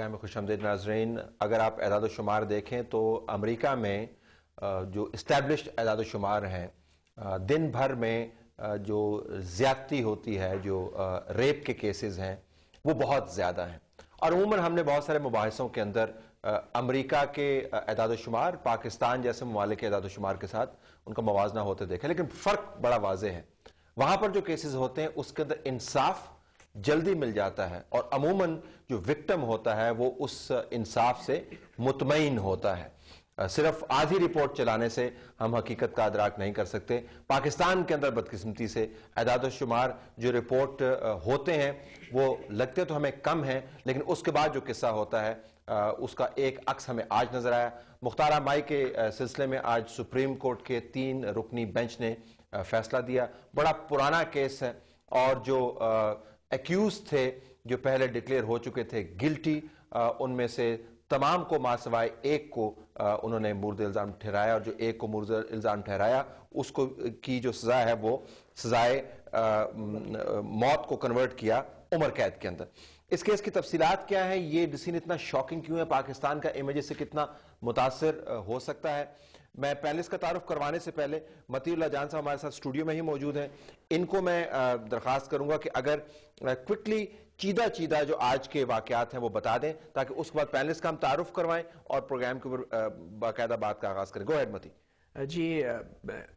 Programme میں خوش آمدید ناظرین. اگر آپ اعداد و شمار دیکھیں تو امریکہ میں جو اسٹیبلشڈ اعداد و شمار ہیں دن بھر میں جو زیادتی ہوتی ہے, جو ریپ کے کیسز ہیں وہ بہت زیادہ ہیں. اور عموماً ہم نے بہت سارے مباحثوں کے اندر امریکہ کے اعداد و شمار پاکستان جیسے ممالک کے اعداد و شمار کے ساتھ ان کا موازنہ ہوتے دیکھا, لیکن فرق بڑا واضح ہے. وہاں پر جو کیسز ہوتے ہیں اس کے اندر انصاف جلدی مل جاتا ہے اور عموماً جو وکٹم ہوتا ہے وہ اس انصاف سے مطمئن ہوتا ہے. صرف آدھی رپورٹ چلانے سے ہم حقیقت کا ادراک نہیں کر سکتے. پاکستان کے اندر بدقسمتی سے اعداد و شمار جو رپورٹ ہوتے ہیں وہ لگتے تو ہمیں کم ہیں, لیکن اس کے بعد جو قصہ ہوتا ہے اس کا ایک عکس ہمیں آج نظر آیا. مختار مائی کے سلسلے میں آج سپریم کورٹ کے 3 رکنی بینچ نے فیصلہ دیا. بڑا پرانا کیس ہے اور جو ایکیوز تھے جو پہلے ڈکلیئر ہو چکے تھے گلٹی, ان میں سے تمام کو ما سوائے ایک کو انہوں نے مورد الزام ٹھہرایا, اور جو ایک کو مورد الزام ٹھہرایا اس کو کی جو سزا ہے وہ سزائے موت کو کنورٹ کیا عمر قید کے اندر. اس کیس کی تفصیلات کیا ہے, یہ ڈسین اتنا شاکنگ کیوں ہے, پاکستان کا امیج سے کتنا متاثر ہو سکتا ہے. میں پینلسٹ کا تعارف کروانے سے پہلے متی اللہ جان صاحب ہمارے ساتھ اسٹوڈیو میں ہی موجود ہیں. ان کو میں درخواست کروں گا کہ اگر کوئکلی چیدہ جو آج کے واقعات ہیں وہ بتا دیں تاکہ اس کے بعد پینلسٹ کا ہم تعارف کروائیں اور پروگرام کے اوپر باقاعدہ بات کا آغاز کریں. گو ہیڈ متی. جی,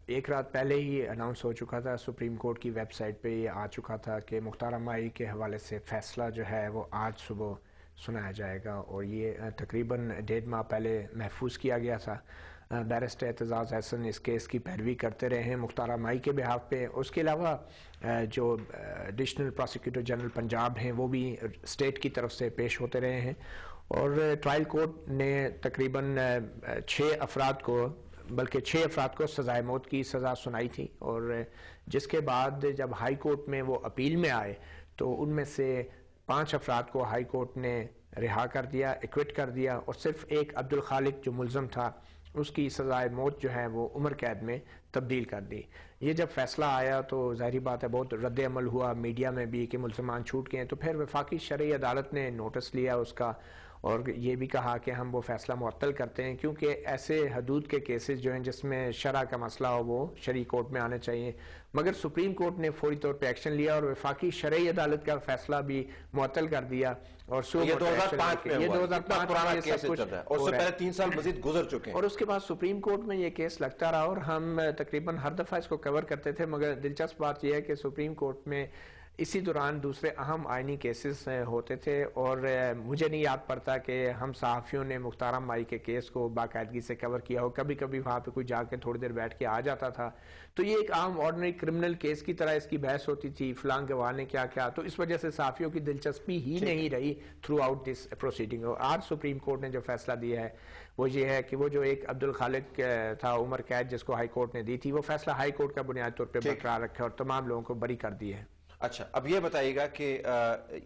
ایک رات پہلے ہی اناؤنس ہو چکا تھا, سپریم کورٹ کی ویب سائٹ پہ یہ آ چکا تھا کہ مختار مائی کے حوالے سے فیصلہ جو ہے وہ آج صبح سنایا جائے گا, اور یہ تقریباً 1.5 ماہ پہلے محفوظ کیا گیا تھا. بیرسٹر اعتزاز احسن اس کیس کی پیروی کرتے رہے ہیں مختار مائی کے بہاف پہ. اس کے علاوہ جو ایڈیشنل پراسیکیوٹر جنرل پنجاب ہیں وہ بھی اسٹیٹ کی طرف سے پیش ہوتے رہے ہیں, اور ٹرائل کورٹ نے تقریباً 6 افراد کو سزائے موت کی سزا سنائی تھی, اور جس کے بعد جب ہائی کورٹ میں وہ اپیل میں آئے تو ان میں سے 5 افراد کو ہائی کورٹ نے رہا کر دیا, ایکوٹ کر دیا, اور صرف ایک عبدالخالق جو ملزم تھا اس کی سزائے موت جو ہے وہ عمر قید میں تبدیل کر دی. یہ جب فیصلہ آیا تو ظاہری بات ہے بہت رد عمل ہوا میڈیا میں بھی کہ ملزمان چھوٹ گئے. تو پھر وفاقی شرعی عدالت نے نوٹس لیا اس کا, اور یہ بھی کہا کہ ہم وہ فیصلہ معطل کرتے ہیں کیونکہ ایسے حدود کے کیسز جو ہیں جس میں شرع کا مسئلہ ہو وہ شرعی کورٹ میں آنے چاہیے. مگر سپریم کورٹ نے فوری طور پہ ایکشن لیا اور وفاقی شرعی عدالت کا فیصلہ بھی معطل کر دیا. اور یہ 2005 میں ہوا, اتنا پرانا کیس چل رہا ہے, اور اس سے پہلے 3 سال مزید گزر چکے ہیں. اور اس کے بعد سپریم کورٹ میں یہ کیس لگتا رہا, اور ہم تقریباً ہر دفعہ اس کو کور کرتے تھے. مگر دلچسپ بات یہ ہے کہ سپریم کورٹ میں اسی دوران دوسرے اہم آئینی کیسز ہوتے تھے, اور مجھے نہیں یاد پڑتا کہ ہم صحافیوں نے مختار مائی کے کیس کو باقاعدگی سے کور کیا ہو. کبھی کبھی وہاں پہ کوئی جا کے تھوڑی دیر بیٹھ کے آ جاتا تھا, تو یہ ایک عام آرڈنری کرمنل کیس کی طرح اس کی بحث ہوتی تھی, فلاں گواہ نے کیا کیا, تو اس وجہ سے صحافیوں کی دلچسپی ہی نہیں رہی تھرو آؤٹ دس پروسیڈنگ. اور آج سپریم کورٹ نے جو فیصلہ دیا ہے وہ یہ ہے کہ وہ جو ایک عبدالخالق تھا عمر قید جس کو ہائی کورٹ نے دی تھی, وہ فیصلہ ہائی کورٹ کا بنیادی طور پہ برقرار رکھا اور تمام لوگوں کو بری کر دی ہے. اچھا, اب یہ بتائیے گا کہ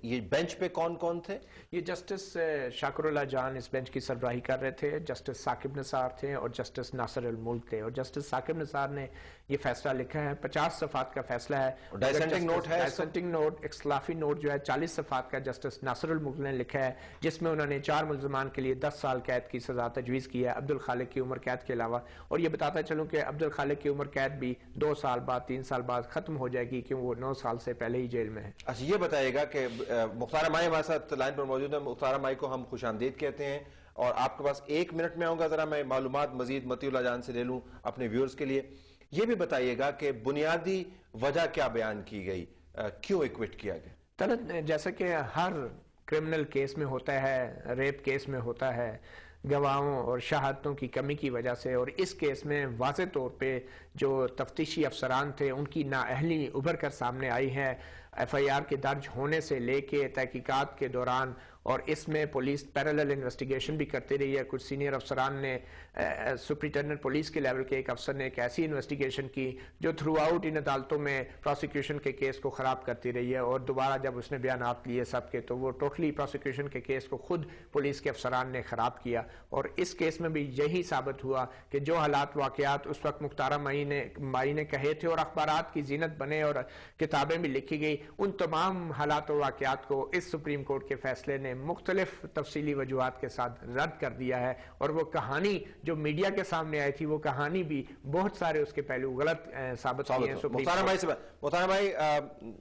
یہ بینچ پہ کون کون تھے؟ یہ جسٹس شاکر اللہ جان اس بینچ کی سربراہی کر رہے تھے, جسٹس ثاقب نثار تھے, اور جسٹس ناصر الملک تھے. اور جسٹس ثاقب نثار نے یہ فیصلہ لکھا ہے, 50 صفحات کا فیصلہ ہے. ڈائسنٹنگ نوٹ ہے, ڈائسنٹنگ نوٹ, اختلافی نوٹ جو ہے 40 صفحات کا جسٹس ناصر الملک نے لکھا ہے, جس میں انہوں نے 4 ملزمان کے لیے 10 سال قید کی سزا تجویز کی ہے عبدالخالق کی عمر قید کے علاوہ. اور یہ بتاتا چلوں کہ عبدالخالق کی عمر قید بھی 2 سال بعد 3 سال بعد ختم ہو جائے گی, کیوں وہ 9 سال سے پہلے ہی جیل میں ہے. اچھا, یہ بتائیے گا کہ مختار مائی ہمارے ساتھ لائن پر موجود ہے. مختار مائی کو ہم خوش آمدید کہتے ہیں, اور آپ کے پاس 1 منٹ میں آؤں گا, ذرا میں معلومات مزید متی اللہ جان سے لے لوں اپنے ویورز کے لیے. یہ بھی بتائیے گا کہ بنیادی وجہ کیا بیان کی گئی, کیوں ایکوٹ کیا گیا؟ طلعت, جیسا کہ ہر کرمنل کیس میں ہوتا ہے, ریپ کیس میں ہوتا ہے, گواہوں اور شہادتوں کی کمی کی وجہ سے, اور اس کیس میں واضح طور پہ جو تفتیشی افسران تھے ان کی نااہلی ابھر کر سامنے آئی ہے. ایف آئی آر کے درج ہونے سے لے کے تحقیقات کے دوران, اور اس میں پولیس پیرالل انویسٹیگیشن بھی کرتی رہی ہے. کچھ سینئر افسران نے, سپرنٹینڈنٹ پولیس کے لیول کے ایک افسر نے ایک ایسی انویسٹیگیشن کی جو تھرو آؤٹ ان عدالتوں میں پروسیکیوشن کے کیس کو خراب کرتی رہی ہے. اور دوبارہ جب اس نے بیانات لیے سب کے, تو وہ ٹوٹلی پروسیکیوشن کے کیس کو خود پولیس کے افسران نے خراب کیا. اور اس کیس میں بھی یہی ثابت ہوا کہ جو حالات واقعات اس وقت مختار مائی نے کہے تھے اور اخبارات کی زینت بنے اور کتابیں بھی لکھی گئی, ان تمام حالات و واقعات کو اس سپریم کورٹ کے فیصلے نے مختلف تفصیلی وجوہات کے ساتھ رد کر دیا ہے، اور وہ کہانی جو میڈیا کے سامنے آئی تھی وہ کہانی بھی بہت سارے اس کے پہلو غلط ثابت ہوئے ہیں۔ محترم بھائی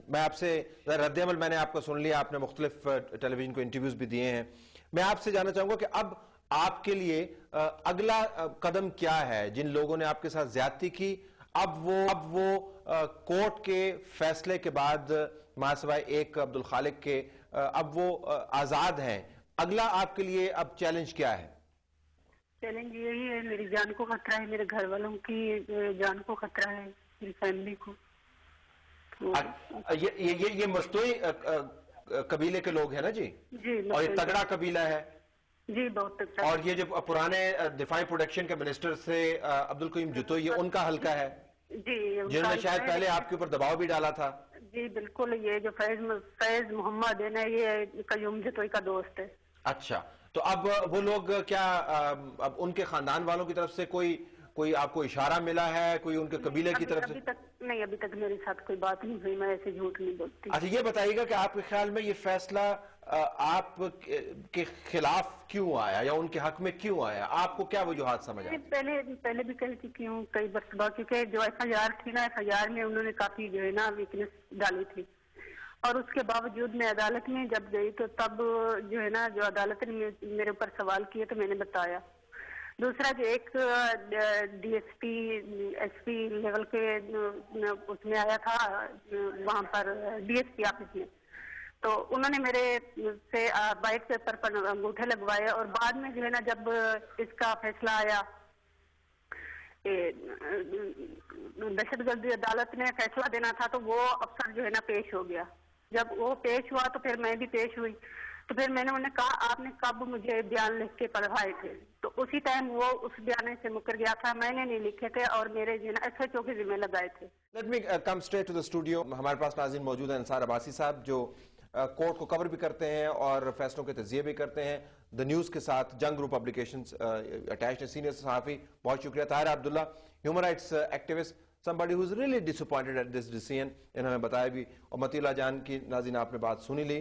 میں آپ سے رد عمل میں نے آپ کا سن لیا، آپ نے مختلف ٹیلی ویژن کو انٹرویوز بھی دیے ہیں، میں آپ سے جاننا چاہوں گا کہ اب آپ کے لیے اگلا قدم کیا ہے؟ جن لوگوں نے آپ کے ساتھ زیادتی کی اب وہ کورٹ کے فیصلے کے بعد ماں سوائے ایک عبد الخالق کے اب وہ آزاد ہیں، اگلا آپ کے لیے اب چیلنج کیا ہے؟ چیلنج یہی ہے، میری جان کو خطرہ ہے، میرے گھر والوں کی جان کو خطرہ ہے، میری فیملی کو۔ یہ مستوئی قبیلے کے لوگ ہیں نا جی؟ جی، اور یہ تگڑا قبیلہ ہے جی، بہت تگڑا۔ اور یہ جو پرانے دفاعی پروڈکشن کے منسٹر سے عبد القیوم جتو، یہ ان کا حلقہ ہے جی، جنہوں نے شاید پہلے آپ کے اوپر دباؤ بھی ڈالا تھا۔ جی بالکل، یہ جو فیض محمد ہے نا، یہ قیوم جتوئی کا دوست ہے۔ اچھا، تو اب وہ لوگ کیا اب ان کے خاندان والوں کی طرف سے کوئی آپ کو اشارہ ملا ہے، کوئی ان کے قبیلے کی طرف سے؟ ابھی تک میرے ساتھ کوئی بات نہیں ہوئی، میں ایسے جھوٹ نہیں بولتی۔ اچھا، یہ بتائیے گا کہ آپ کے خیال میں یہ فیصلہ آپ کے خلاف کیوں آیا یا ان کے حق میں کیوں آیا؟ آپ کو کیا وجوہات سمجھ آئے؟ پہلے بھی کہہ چکی ہوں کئی مرتبہ، کیونکہ جو FIR تھی نا، FIR میں انہوں نے کافی جو ہے نا ویکنس ڈالی تھی، اور اس کے باوجود میں عدالت میں جب گئی تو تب جو ہے نا جو عدالت نے میرے اوپر سوال کیے تو میں نے بتایا۔ دوسرا جو ایک DSP SP لیول کے اس میں آیا تھا وہاں پر DSP آفس میں، تو انہوں نے میرے سے وائٹ پیپر پر انگوٹھے لگوائے، اور بعد میں جو ہے نا جب اس کا فیصلہ آیا، دہشت گردی عدالت نے فیصلہ دینا تھا تو وہ افسر جو ہے نا پیش ہو گیا۔ جب وہ پیش ہوا تو پھر میں بھی پیش ہوئی، تو پھر میں نے انہیں کہا آپ نے کب مجھے بیان لکھ کے پڑھوائے تھے؟ تو اسی ٹائم وہ اس بیانے سے مکر گیا تھا، میں نے نہیں لکھے تھے اور میرے SHO کے ذمہ لگائے تھے۔ Let me come straight to the studio. ہمارے پاس ناظرین موجود ہیں انصار عباسی صاحب جو کورٹ کو کور بھی کرتے ہیں اور فیصلوں کے تجزیے بھی کرتے ہیں دا نیوز کے ساتھ، جنگ گروپ پبلیکیشنز اٹیچڈ سینئر صحافی۔ بہت شکریہ۔ Tahira Abdullah, human rights activist, somebody who is really disappointed at this decision، انہوں نے بتایا بھی، اور متی اللہ جان کی ناظرین آپ نے بات سنی لی۔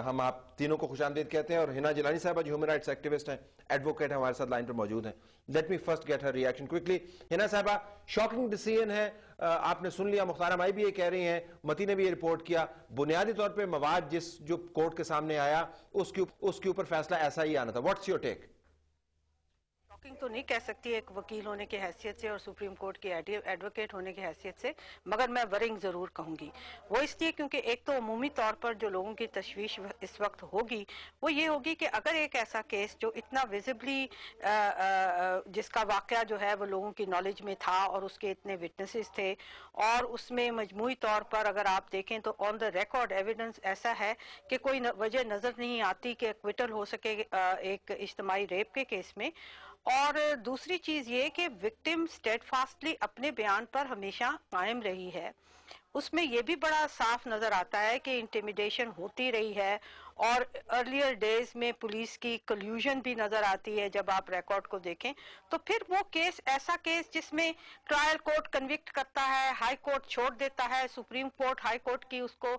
ہم آپ تینوں کو خوش آمدید کہتے ہیں، اور ہنا جیلانی صاحبہ جو ہیومن رائٹس ایکٹیوسٹ ہیں، ایڈوکیٹ ہیں، ہمارے ساتھ لائن پر موجود ہیں۔ لیٹ می فرسٹ گیٹ ہر ریئیکشن کوئکلی۔ ہنا صاحبہ، شاکنگ ڈیسیژن ہے، آپ نے سن لیا، مختار مائی بھی یہ کہہ رہی ہیں، متی نے بھی یہ رپورٹ کیا، بنیادی طور پہ مواد جو کورٹ کے سامنے آیا اس کے اوپر فیصلہ ایسا ہی آنا تھا۔ What's your take? تو نہیں کہہ سکتی ایک وکیل ہونے کی حیثیت سے اور سپریم کورٹ کی ایڈوکیٹ ہونے کی حیثیت سے، مگر میں ورنگ ضرور کہوں گی۔ وہ اس لیے کیونکہ ایک تو عمومی طور پر جو لوگوں کی تشویش اس وقت ہوگی وہ یہ ہوگی کہ اگر ایک ایسا کیس جو اتنا ویزبلی جس کا واقعہ جو ہے وہ لوگوں کی نالج میں تھا اور اس کے اتنے وٹنسز تھے، اور اس میں مجموعی طور پر اگر آپ دیکھیں تو آن دا ریکارڈ ایویڈنس ایسا ہے کہ کوئی وجہ نظر نہیں آتی کہ ایکویٹل ہو سکے ایک اجتماعی ریپ کے کیس میں۔ اور دوسری چیز یہ کہ وکٹم اسٹیڈ فاسٹلی اپنے بیان پر ہمیشہ قائم رہی ہے، اس میں یہ بھی بڑا صاف نظر آتا ہے کہ انٹیمیڈیشن ہوتی رہی ہے، اور ارلیئر ڈیز میں پولیس کی کلیوژن بھی نظر آتی ہے جب آپ ریکارڈ کو دیکھیں۔ تو پھر وہ کیس ایسا کیس جس میں ٹرائل کورٹ کنوکٹ کرتا ہے، ہائی کورٹ چھوڑ دیتا ہے، سپریم کورٹ ہائی کورٹ کی اس کو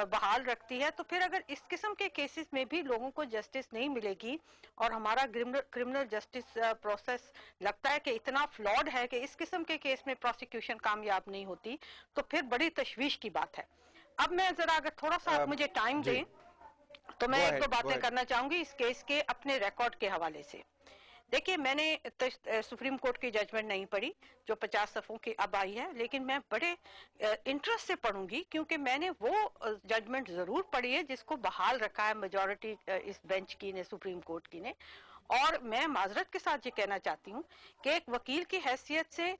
بحال رکھتی ہے، تو پھر اگر اس قسم کے کیسز میں بھی لوگوں کو جسٹس نہیں ملے گی اور ہمارا کرمنل جسٹس پروسیس لگتا ہے کہ اتنا فلاڈ ہے کہ اس قسم کے کیس میں پروسیکیوشن کامیاب نہیں ہوتی، تو پھر بڑی تشویش کی بات ہے۔ اب میں ذرا اگر تھوڑا سا آپ مجھے ٹائم دیں تو میں ایک دو باتیں کرنا چاہوں گی اس کیس کے اپنے ریکارڈ کے حوالے سے۔ دیکھیے، میں نے سپریم کورٹ کی ججمنٹ نہیں پڑھی جو 50 صفحوں کی اب آئی ہے، لیکن میں بڑے انٹرسٹ سے پڑھوں گی کیونکہ میں نے وہ ججمنٹ ضرور پڑھی ہے جس کو بحال رکھا ہے میجورٹی اس بینچ کی نے، سپریم کورٹ کی نے۔ اور میں معذرت کے ساتھ یہ کہنا چاہتی ہوں کہ ایک وکیل کی حیثیت سے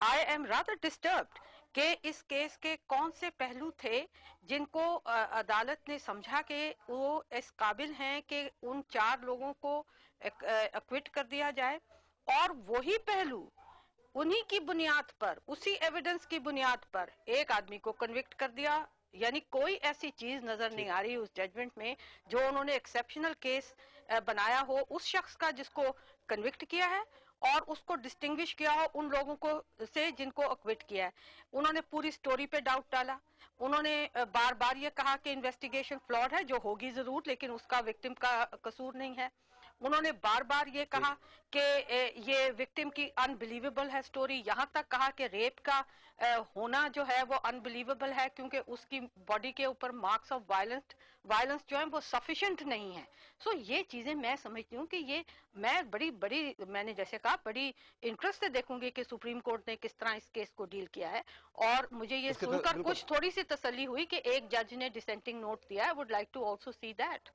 I am rather disturbed کہ اس کیس کے کون سے پہلو تھے جن کو عدالت نے سمجھا کہ وہ اس قابل ہیں کہ ان 4 لوگوں کو ایکوٹ کر دیا جائے، اور وہی پہلو انہی کی بنیاد پر، اسی ایویڈنس کی بنیاد پر ایک آدمی کو کنوکٹ کر دیا۔ یعنی کوئی ایسی چیز نظر نہیں آ رہی اس ججمنٹ میں جو انہوں نے ایکسیپشنل کیس بنایا ہو اس شخص کا جس کو کنوکٹ کیا ہے، اور اس کو ڈسٹنگوش کیا ہو ان لوگوں کو سے جن کو اکوٹ کیا ہے. انہوں نے پوری سٹوری پہ ڈاؤٹ ڈالا. انہوں نے بار بار یہ کہا کہ انویسٹیگیشن فلاڈ ہے، جو ہوگی ضرور لیکن اس کا وکٹم کا قصور نہیں ہے. انہوں نے بار بار یہ کہا کہ یہ وکٹم کی انبلیویبل ہے سٹوری، یہاں تک کہا کہ ریپ کا ہونا جو ہے وہ انبلیویبل ہے کیونکہ اس کی باڈی کے اوپر مارکس آف وائلنس جو ہیں وہ سفیشینٹ نہیں ہیں. سو یہ چیزیں میں سمجھتی ہوں کہ یہ میں میں نے جیسے کہا بڑی انٹرسٹ سے دیکھوں گی کہ سپریم کورٹ نے کس طرح اس کیس کو ڈیل کیا ہے. اور مجھے یہ سن کر کچھ تھوڑی سی تسلی ہوئی کہ ایک جج نے ڈسینٹنگ نوٹ دیا ہے. I would like to also see that.